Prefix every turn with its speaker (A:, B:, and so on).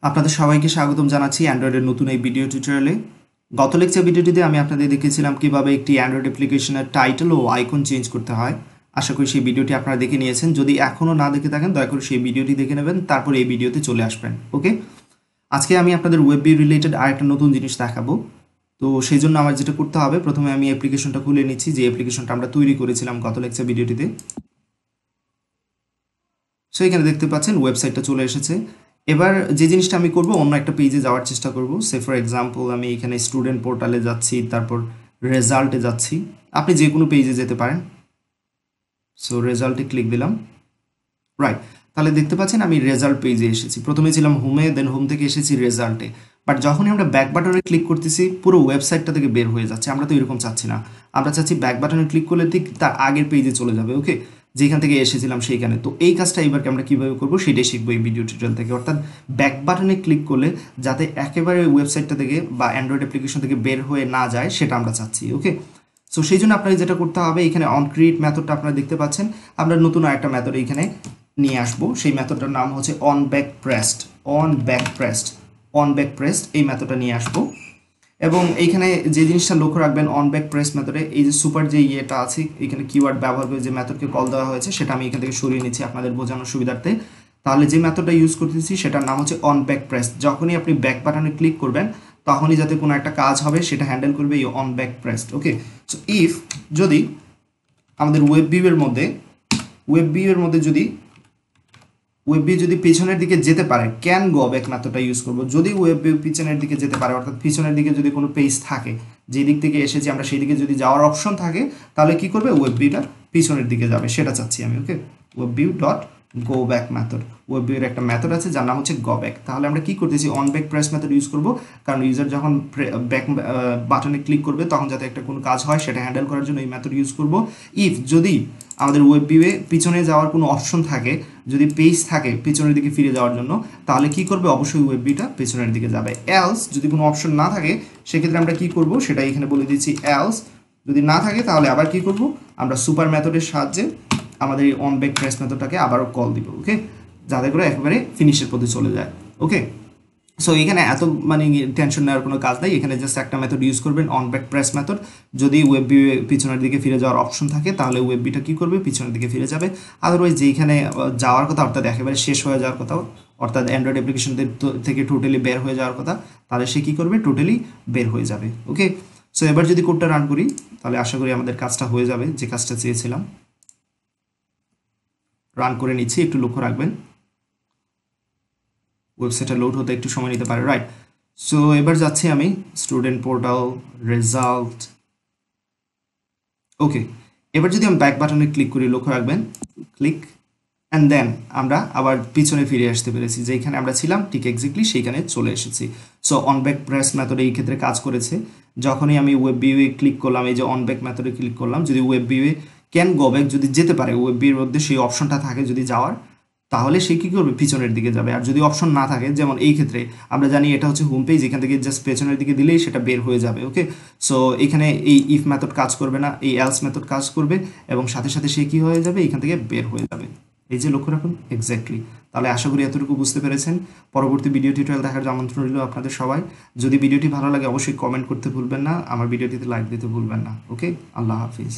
A: আপনাদের সবাইকে স্বাগতম জানাচ্ছি অ্যান্ড্রয়েডের নতুন এই ভিডিও টিউটোরিয়ালে। গত লেকচার ভিডিওটিতে আমি আপনাদের দেখিয়েছিলাম কিভাবে একটি অ্যান্ড্রয়েড অ্যাপ্লিকেশনের টাইটেল ও আইকন চেঞ্জ করতে হয়। আশা করি সেই ভিডিওটি আপনারা দেখে নিয়েছেন। যদি এখনও না দেখে থাকেন দয়া করে সেই ভিডিওটি দেখে নেবেন, তারপর এই ভিডিওতে চলে আসবেন। ওকে, আজকে আমি আপনাদের ওয়েব ভিউ রিলেটেড আরেকটা নতুন জিনিস দেখাবো। তো সেই জন্য আমার যেটা করতে হবে, প্রথমে আমি অ্যাপ্লিকেশনটা খুলে নিচ্ছি, যে অ্যাপ্লিকেশনটা আমরা তৈরি করেছিলাম গত লেকচার ভিডিওটিতে। সো এখানে দেখতে পাচ্ছেন ওয়েবসাইটটা চলে এসেছে। এবার যে জিনিসটা আমি করব, অন্য একটা পেজে যাওয়ার চেষ্টা করব। সে ফর এক্সাম্পল আমি এখানে স্টুডেন্ট পোর্টালে যাচ্ছি, তারপর রেজাল্টে যাচ্ছি। আপনি যে কোনো পেজে যেতে পারেন। সো রেজাল্টে ক্লিক দিলাম। রাইট, তাহলে দেখতে পাচ্ছেন আমি রেজাল্ট পেজে এসেছি। প্রথমে ছিলাম হোমে, দেন হোম থেকে এসেছি রেজাল্টে। বাট যখনই আমরা ব্যাক বাটনে ক্লিক করতেছি পুরো ওয়েবসাইটটা থেকে বের হয়ে যাচ্ছে। আমরা তো এরকম চাচ্ছি না, আমরা চাচ্ছি ব্যাক বাটনে ক্লিক করলে ঠিক তার আগের পেজে চলে যাবে। ওকে, যেখান থেকে এসেছিলাম সেইখানে। তো এই কাজটা এবার আমরা কীভাবে করবো সেটাই শিখবো এই ভিডিও টিউটোরিয়াল থেকে। অর্থাৎ ব্যাক বাটনে ক্লিক করলে যাতে একেবারে ওয়েবসাইটটা থেকে বা অ্যান্ড্রয়েড অ্যাপ্লিকেশন থেকে বের হয়ে না যায়, সেটা আমরা চাচ্ছি। ওকে, সো সেই জন্য আপনাকে যেটা করতে হবে, এখানে অন ক্রিয়েট মেথডটা আপনারা দেখতে পাচ্ছেন। আমরা নতুন আরেকটা মেথড এইখানে নিয়ে আসবো। সেই মেথডটার নাম হচ্ছে অন ব্যাক প্রেসড। এই মেথডটা নিয়ে আসবো। এবং এইখানে যে জিনিসটা লক্ষ্য রাখবেন, অন ব্যাক প্রেস মেথডে এই যে সুপার যে ইয়েটা আছে, এখানে কিওয়ার্ড ব্যবহার করে যে মেথডকে কল দেওয়া হয়েছে সেটা আমি এখান থেকে সরিয়ে নিচ্ছি আপনাদের বোঝানোর সুবিধার্থে। তাহলে যে মেথডটা ইউজ করতেছি সেটার নাম হচ্ছে অন ব্যাক প্রেস। যখনই আপনি ব্যাক বাটনে ক্লিক করবেন তখনই যাতে কোনো একটা কাজ হবে সেটা হ্যান্ডেল করবে এই on back pressed. Okay, so if যদি আমাদের ওয়েব ভিউয়ের মধ্যে যদি ওয়েব ভিউ যদি পিছনের দিকে যেতে পারে, ক্যান গো ব্যাক মেথডটা ইউজ করব। যদি ওয়েব ভিউ পিছনের দিকে যেতে পারে, অর্থাৎ পিছনের দিকে যদি কোনো পেজ থাকে, যে দিক থেকে এসেছি আমরা সেই দিকে যদি যাওয়ার অপশন থাকে, তাহলে কি করবে, ওয়েব ভিউটা পিছনের দিকে যাবে, সেটা চাচ্ছি আমি। Okay, web view dot go back method. Web ভিউর একটা মেথড আছে যার নাম হচ্ছে গো ব্যাক। তাহলে আমরা কি করতেছি, on back press method use করব, কারণ ইউজার যখন ব্যাক বাটনে ক্লিক করবে তখন যাতে একটা কোনো কাজ হয় সেটা হ্যান্ডেল করার জন্য এই মেথড ইউজ করব। ইফ যদি আমাদের ওয়েব ভিউয়ে পিছনে যাওয়ার কোনো অপশন থাকে, যদি পেজ থাকে পিছনের দিকে ফিরে যাওয়ার জন্য, তাহলে কি করবে, অবশ্যই ওয়েব ভিউটা পিছনের দিকে যাবে। এলস যদি কোনো অপশন না থাকে সেক্ষেত্রে আমরা কি করব সেটা এখানে বলে দিচ্ছি। এলস যদি না থাকে তাহলে আবার কি করব, আমরা সুপার মেথডের সাহায্যে আমাদের এই অন ব্যাক প্রেস মেথডটাকে আবারও কল দিব। ওকে, যাতে করে একেবারে ফিনিশের পথে চলে যায়। ওকে, সো এখানে এত টেনশন নেওয়ার কোনো কাজ নাই। এখানে জাস্ট একটা মেথড ইউজ করবেন, অন ব্যাক প্রেস মেথড। যদি ওয়েব ভিউ পিছনের দিকে ফিরে যাওয়ার অপশন থাকে তাহলে ওয়েব ভিউটা কী করবে, পিছনের দিকে ফিরে যাবে। আদারওয়াইজ যেখানে যাওয়ার কথা, অর্থাৎ একেবারে শেষ হয়ে যাওয়ার কথা, অর্থাৎ অ্যান্ড্রয়েড অ্যাপ্লিকেশন থেকে টোটালি বের হয়ে যাওয়ার কথা, তাহলে সে কী করবে, টোটালি বের হয়ে যাবে। ওকে, সো এবার যদি কোডটা রান করি তাহলে আশা করি আমাদের কাজটা হয়ে যাবে, যে কাজটা চেয়েছিলাম। রান করে নিচ্ছি, একটু লক্ষ্য রাখবেন ওয়েবসাইটটা লোড হতে একটু সময় নিতে পারে। রাইট, সো এবার যাচ্ছি আমি স্টুডেন্ট পোর্টাল, রেজাল্ট। ওকে, এবার যদি আমি ব্যাক বাটনে ক্লিক করি, লক্ষ্য রাখবেন ক্লিক, অ্যান্ড দেন আমরা আবার পিছনে ফিরে আসতে পেরেছি, যেখানে আমরা ছিলাম ঠিক এক্স্যাক্টলি সেইখানে চলে এসেছি। So on back press method এই ক্ষেত্রে কাজ করেছে। যখনই আমি ওয়েব ভিউয়ে ক্লিক করলাম, এই যে অন ব্যাক মেথডে ক্লিক করলাম, যদি ওয়েব ভিউয়ে ক্যান গো ব্যাক যদি যেতে পারে, ওয়েব ভিউর মধ্যে সেই অপশনটা থাকে যদি যাওয়ার, তাহলে সে কী করবে, পিছনের দিকে যাবে। আর যদি অপশন না থাকে, যেমন এই ক্ষেত্রে আমরা জানি এটা হচ্ছে হোম পেজ, এখান থেকে জাস্ট পেছনের দিকে দিলেই সেটা বের হয়ে যাবে। ওকে, সো এখানে এই ইফ মেথড কাজ করবে না, এই এলস মেথড কাজ করবে, এবং সাথে সাথে সে কী হয়ে যাবে, এখান থেকে বের হয়ে যাবে। এই যে লক্ষ্য রাখুন এক্স্যাক্টলি। তাহলে আশা করি এতটুকু বুঝতে পেরেছেন। পরবর্তী ভিডিও টিউটোরিয়াল দেখার আমন্ত্রণ রইল আপনাদের সবাই। যদি ভিডিওটি ভালো লাগে অবশ্যই কমেন্ট করতে ভুলবেন না, আমার ভিডিওটিতে লাইক দিতে ভুলবেন না। ওকে, আল্লাহ হাফিজ।